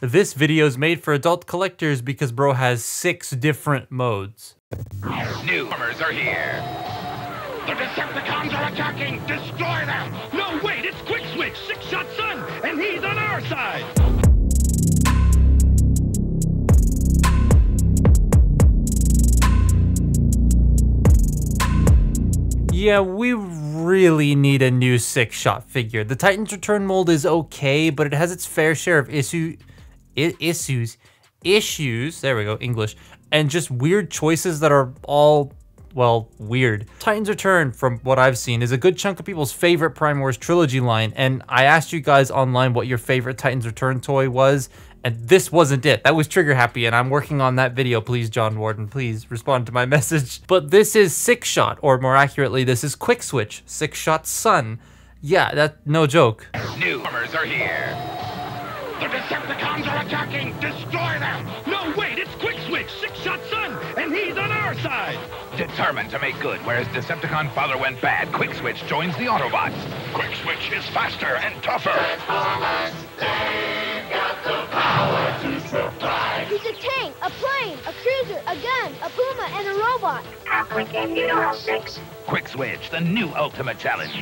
This video is made for adult collectors because bro has 6 different modes. Newcomers are here. The Decepticons are attacking! Destroy them! No, wait, it's Quickswitch, Sixshot son, and he's on our side! Yeah, we really need a new Sixshot figure. The Titans Return mold is okay, but it has its fair share of issues, there we go, English, and just weird choices that are all, well, weird. Titans Return, from what I've seen, is a good chunk of people's favorite Prime Wars trilogy line, and I asked you guys online what your favorite Titans Return toy was, and this wasn't it. That was Trigger Happy, and I'm working on that video. Please, John Warden, please respond to my message. But this is Sixshot, or more accurately, this is Quickswitch, Sixshot's son. Yeah, that, no joke. Newcomers are here. The Decepticons are attacking! Destroy them! No, wait, it's Quickswitch, Sixshot son, and he's on our side! Determined to make good where his Decepticon father went bad, Quickswitch joins the Autobots. Quickswitch is faster and tougher. He's a tank, a plane, a cruiser, a gun, a puma, and a robot. Quickswitch, the new ultimate challenge.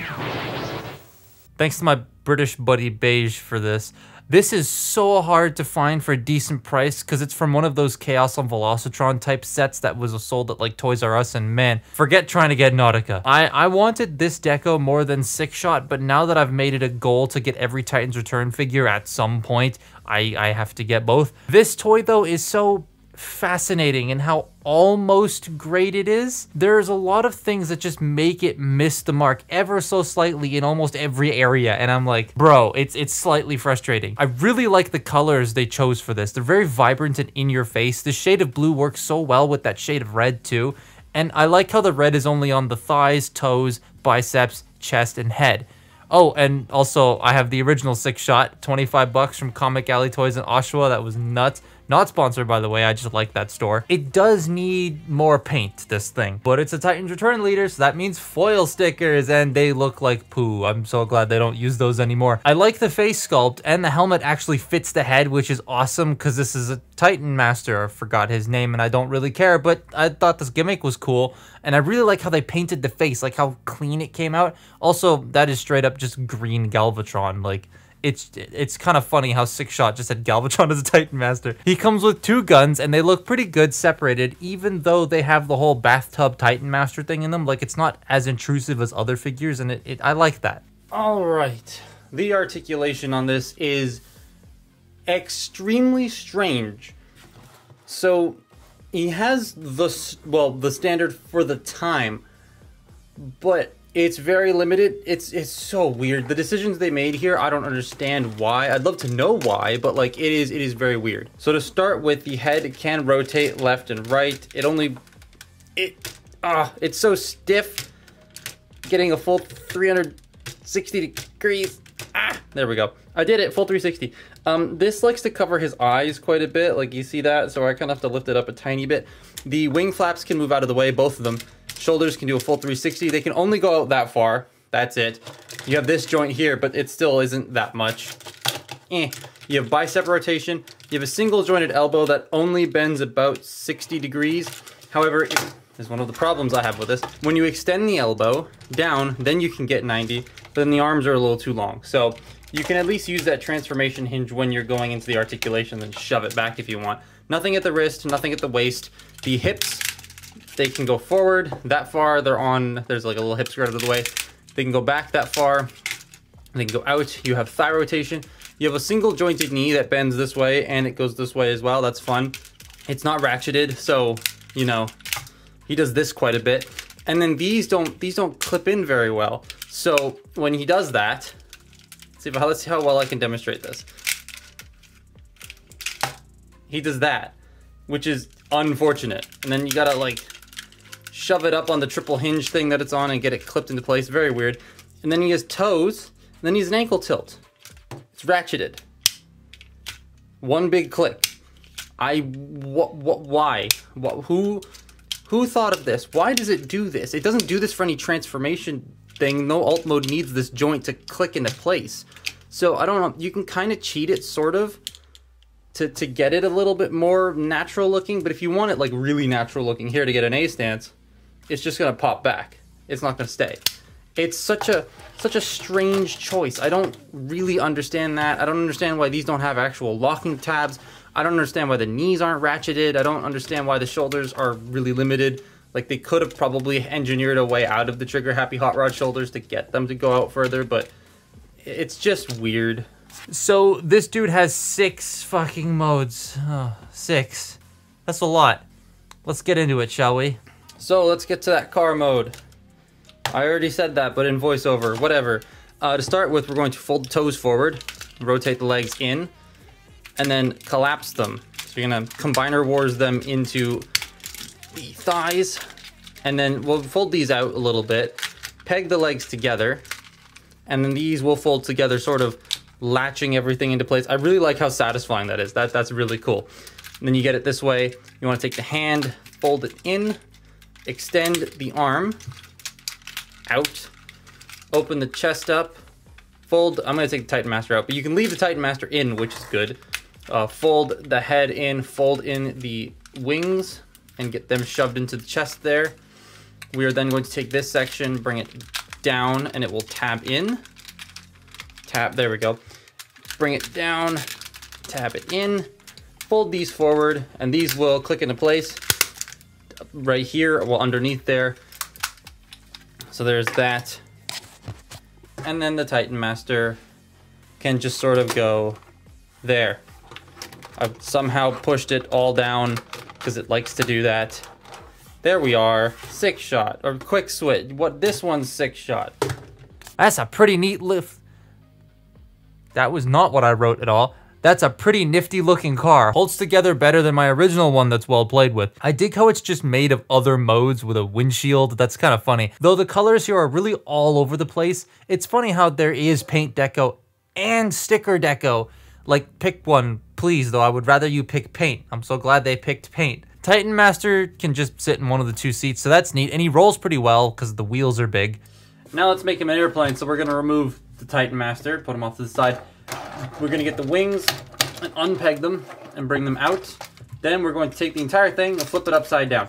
Thanks to my British buddy Beige for this. This is so hard to find for a decent price because it's from one of those Chaos on Velocitron type sets that was sold at like Toys R Us, and man, forget trying to get Nautica. I wanted this deco more than Sixshot, but now that I've made it a goal to get every Titans Return figure at some point, I have to get both. This toy though is so fascinating in how almost great it is. There's a lot of things that just make it miss the mark ever so slightly in almost every area, and I'm like, bro, it's slightly frustrating. I really like the colors they chose for this. They're very vibrant and in your face. The shade of blue works so well with that shade of red too, and I like how the red is only on the thighs, toes, biceps, chest, and head. Oh, and also I have the original Sixshot, 25 bucks from Comic Alley Toys in Oshawa. That was nuts. Not sponsored, by the way, I just like that store. It does need more paint, this thing, but it's a Titans Return leader, so that means foil stickers, and they look like poo. I'm so glad they don't use those anymore. I like the face sculpt, and the helmet actually fits the head, which is awesome, because this is a Titan Master. I forgot his name, and I don't really care, but I thought this gimmick was cool, and I really like how they painted the face, like how clean it came out. Also, that is straight up just green Galvatron, like, it's kind of funny how Sixshot just had Galvatron as a Titan Master. He comes with 2 guns, and they look pretty good separated, even though they have the whole bathtub Titan Master thing in them. Like, it's not as intrusive as other figures, and I like that. All right. The articulation on this is extremely strange. So, he has the standard for the time, but it's very limited. It's so weird. The decisions they made here, I don't understand why. I'd love to know why, but like it is very weird. So to start with, the head can rotate left and right. It's so stiff. Getting a full 360 degrees. There we go. I did it, full 360. This likes to cover his eyes quite a bit, like you see that, so I kind of have to lift it up a tiny bit. The wing flaps can move out of the way, both of them. Shoulders can do a full 360. They can only go out that far. That's it. You have this joint here, but it still isn't that much. You have bicep rotation. You have a single jointed elbow that only bends about 60 degrees. However, is one of the problems I have with this. When you extend the elbow down, then you can get 90, but then the arms are a little too long. So you can at least use that transformation hinge when you're going into the articulation, then shove it back if you want. Nothing at the wrist, nothing at the waist. The hips, they can go forward that far. There's like a little hip skirt out of the way. They can go back that far. They can go out. You have thigh rotation. You have a single jointed knee that bends this way and it goes this way as well. That's fun. It's not ratcheted, so, you know, he does this quite a bit. And then these don't clip in very well. So when he does that, let's see how well I can demonstrate this. He does that, which is unfortunate. And then you gotta like shove it up on the triple hinge thing that it's on and get it clipped into place. Very weird. And then he has toes, and then he has an ankle tilt. It's ratcheted. One big click. Why? Who thought of this? Why does it do this? It doesn't do this for any transformation thing. No alt mode needs this joint to click into place. So I don't know, you can kind of cheat it, sort of, to get it a little bit more natural looking. But if you want it like really natural looking here to get an A stance, it's just gonna pop back. It's not gonna stay. It's such a strange choice. I don't really understand that. I don't understand why these don't have actual locking tabs. I don't understand why the knees aren't ratcheted. I don't understand why the shoulders are really limited. Like, they could have probably engineered a way out of the trigger happy hot rod shoulders to get them to go out further, but it's just weird. So this dude has 6 fucking modes. Oh, 6. That's a lot. Let's get into it, shall we? So let's get to that car mode. I already said that, but in voiceover, whatever. To start with, we're going to fold the toes forward, rotate the legs in, and then collapse them. So you're gonna combiner wars them into the thighs, and then we'll fold these out a little bit, peg the legs together, and then these will fold together, sort of latching everything into place. I really like how satisfying that is. That's really cool. And then you get it this way. You wanna take the hand, fold it in, extend the arm out, open the chest up, fold. I'm gonna take the Titan Master out, but you can leave the Titan Master in, which is good. Fold the head in, fold in the wings, and get them shoved into the chest there. We are then going to take this section, bring it down, and it will tab in. Tab, there we go. Bring it down, tab it in, fold these forward, and these will click into place right here, well, underneath there. So there's that. And then the Titan Master can just sort of go there. I've somehow pushed it all down because it likes to do that. There we are. Sixshot or Quickswitch. What, this one's Sixshot. That's a pretty neat lift. That was not what I wrote at all. That's a pretty nifty looking car. Holds together better than my original one that's well played with. I dig how it's just made of other modes with a windshield. That's kind of funny. Though the colors here are really all over the place, it's funny how there is paint deco and sticker deco. Like, pick one, please, though. I would rather you pick paint. I'm so glad they picked paint. Titan Master can just sit in one of the 2 seats, so that's neat. And he rolls pretty well because the wheels are big. Now let's make him an airplane. So we're gonna remove the Titan Master, put him off to the side. We're gonna get the wings and unpeg them and bring them out. Then we're going to take the entire thing and flip it upside down.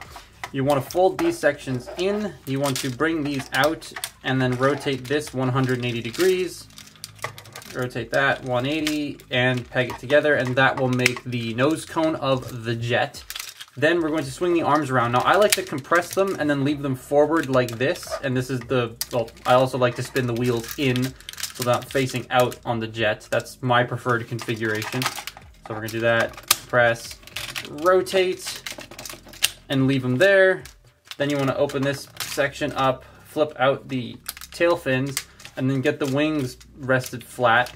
You want to fold these sections in. You want to bring these out and then rotate this 180 degrees. Rotate that 180 and peg it together, and that will make the nose cone of the jet. Then we're going to swing the arms around. Now I like to compress them and then leave them forward like this. And this is the, well, I also like to spin the wheels in so they're not facing out on the jet. That's my preferred configuration. So we're gonna do that, press, rotate, and leave them there. Then you wanna open this section up, flip out the tail fins, and then get the wings rested flat.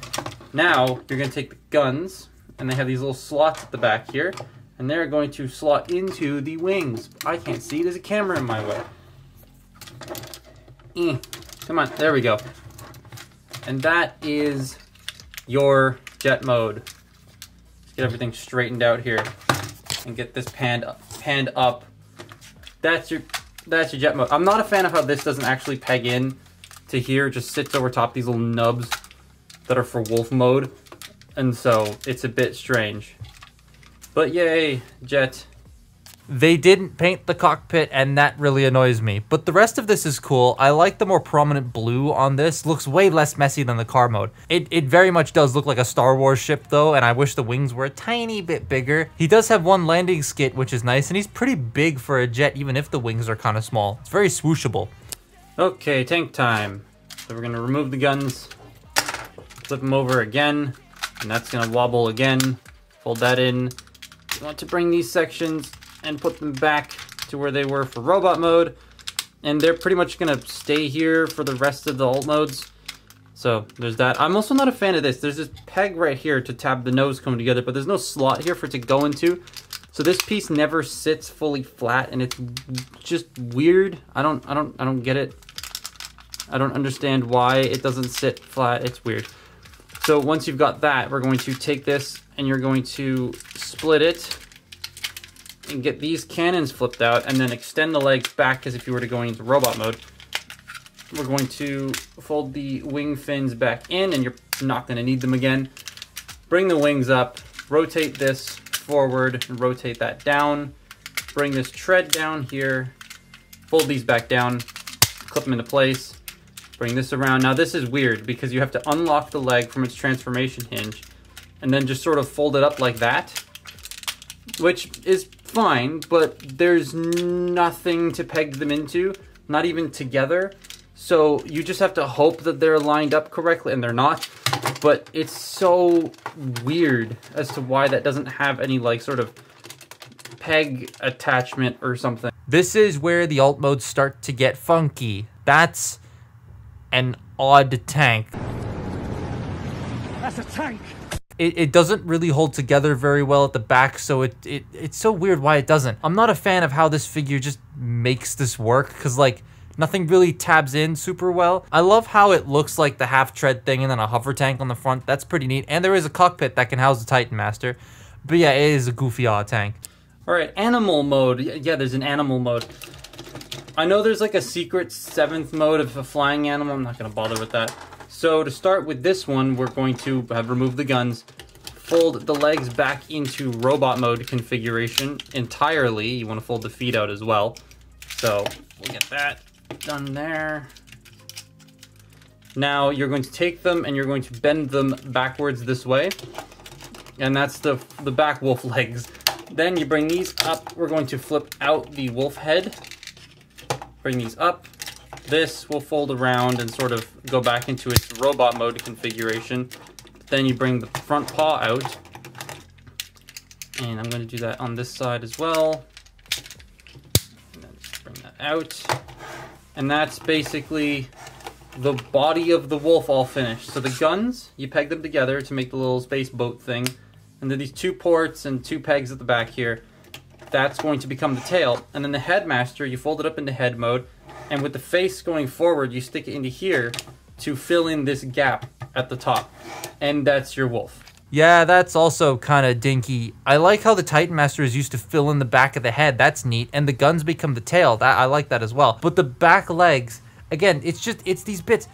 Now, you're gonna take the guns, and they have these little slots at the back here, and they're going to slot into the wings. I can't see, there's a camera in my way. Come on, there we go. And that is your jet mode. Let's get everything straightened out here and get this panned up. That's your jet mode. I'm not a fan of how this doesn't actually peg in to here. It just sits over top these little nubs that are for wolf mode. And so it's a bit strange. But yay, jet. They didn't paint the cockpit, and that really annoys me. But the rest of this is cool. I like the more prominent blue on this. Looks way less messy than the car mode. It very much does look like a Star Wars ship, though, and I wish the wings were a tiny bit bigger. He does have one landing skit, which is nice, and he's pretty big for a jet, even if the wings are kind of small. It's very swooshable. Okay, tank time. So we're gonna remove the guns, flip them over again, and that's gonna wobble again. Fold that in. You want to bring these sections and put them back to where they were for robot mode. And they're pretty much gonna stay here for the rest of the alt modes. So there's that. I'm also not a fan of this. There's this peg right here to tab the nose cone together, but there's no slot here for it to go into. So this piece never sits fully flat, and it's just weird. I don't get it. I don't understand why it doesn't sit flat. It's weird. So once you've got that, we're going to take this and you're going to split it and get these cannons flipped out, and then extend the legs back as if you were to go into robot mode. We're going to fold the wing fins back in, and you're not going to need them again. Bring the wings up, rotate this forward and rotate that down. Bring this tread down here, fold these back down, clip them into place, bring this around. Now this is weird because you have to unlock the leg from its transformation hinge and then just sort of fold it up like that, which is fine, but there's nothing to peg them into, not even together. So you just have to hope that they're lined up correctly, and they're not. But it's so weird as to why that doesn't have any like sort of peg attachment or something. This is where the alt modes start to get funky. That's an odd tank. That's a tank. It doesn't really hold together very well at the back, so it's so weird why it doesn't. I'm not a fan of how this figure just makes this work, because like nothing really tabs in super well. I love how it looks like the half tread thing and then a hover tank on the front. That's pretty neat. And there is a cockpit that can house the Titan Master. But yeah, it is a goofy odd tank. All right, animal mode. Yeah, there's an animal mode. I know there's like a secret 7th mode of a flying animal. I'm not gonna bother with that. So to start with this one, we're going to have removed the guns, fold the legs back into robot mode configuration entirely. You want to fold the feet out as well. So we'll get that done there. Now you're going to take them and you're going to bend them backwards this way. And that's the back wolf legs. Then you bring these up. We're going to flip out the wolf head. Bring these up. This will fold around and sort of go back into its robot mode configuration. Then you bring the front paw out. And I'm going to do that on this side as well. And then just bring that out. And that's basically the body of the wolf all finished. So the guns, you peg them together to make the little space boat thing. And then these 2 ports and 2 pegs at the back here. That's going to become the tail. And then the headmaster, you fold it up into head mode. And with the face going forward, you stick it into here to fill in this gap at the top. And that's your wolf. Yeah, that's also kind of dinky. I like how the Titan Master is used to fill in the back of the head. That's neat. And the guns become the tail. I like that as well. But the back legs, again, it's these bits.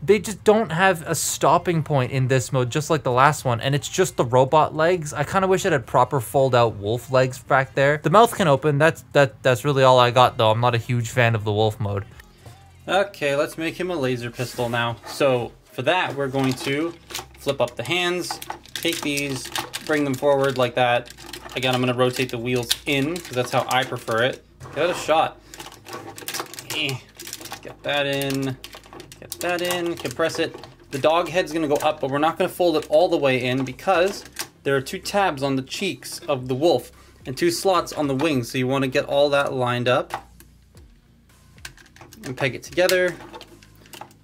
They just don't have a stopping point in this mode, just like the last one. And it's just the robot legs. I kind of wish it had proper fold-out wolf legs back there. The mouth can open. That's really all I got, though. I'm not a huge fan of the wolf mode. Okay, let's make him a laser pistol now. So for that, we're going to flip up the hands, take these, bring them forward like that. Again, I'm going to rotate the wheels in, because that's how I prefer it. Get a shot. Get that in. Get that in, compress it. The dog head's gonna go up, but we're not gonna fold it all the way in because there are 2 tabs on the cheeks of the wolf and 2 slots on the wings. So you wanna get all that lined up and peg it together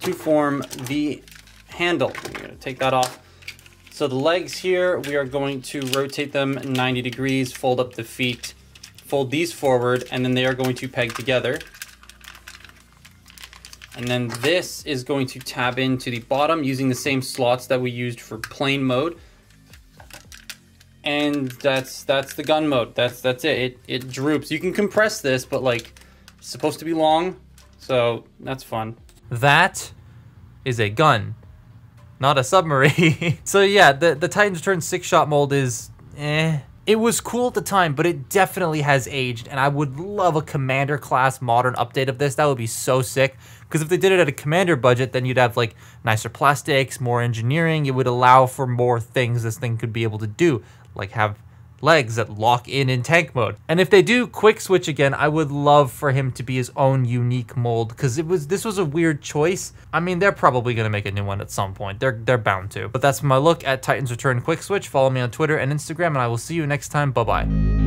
to form the handle. We're gonna take that off. So the legs here, we are going to rotate them 90 degrees, fold up the feet, fold these forward, and then they are going to peg together. And then this is going to tab into the bottom using the same slots that we used for plane mode. And that's the gun mode. That's it. It droops. You can compress this, but like it's supposed to be long, so that's fun. That is a gun, not a submarine. So yeah, the Titan's Return 6-shot mold is eh. It was cool at the time, but it definitely has aged, and I would love a Commander class modern update of this. That would be so sick, because if they did it at a Commander budget, then you'd have like nicer plastics, more engineering. It would allow for more things this thing could be able to do, like have legs that lock in tank mode. And if they do Quickswitch again, I would love for him to be his own unique mold, because this was a weird choice. I mean, they're probably going to make a new one at some point. They're bound to. But that's my look at Titan's Return Quickswitch. Follow me on Twitter and Instagram, and I will see you next time. Bye-bye.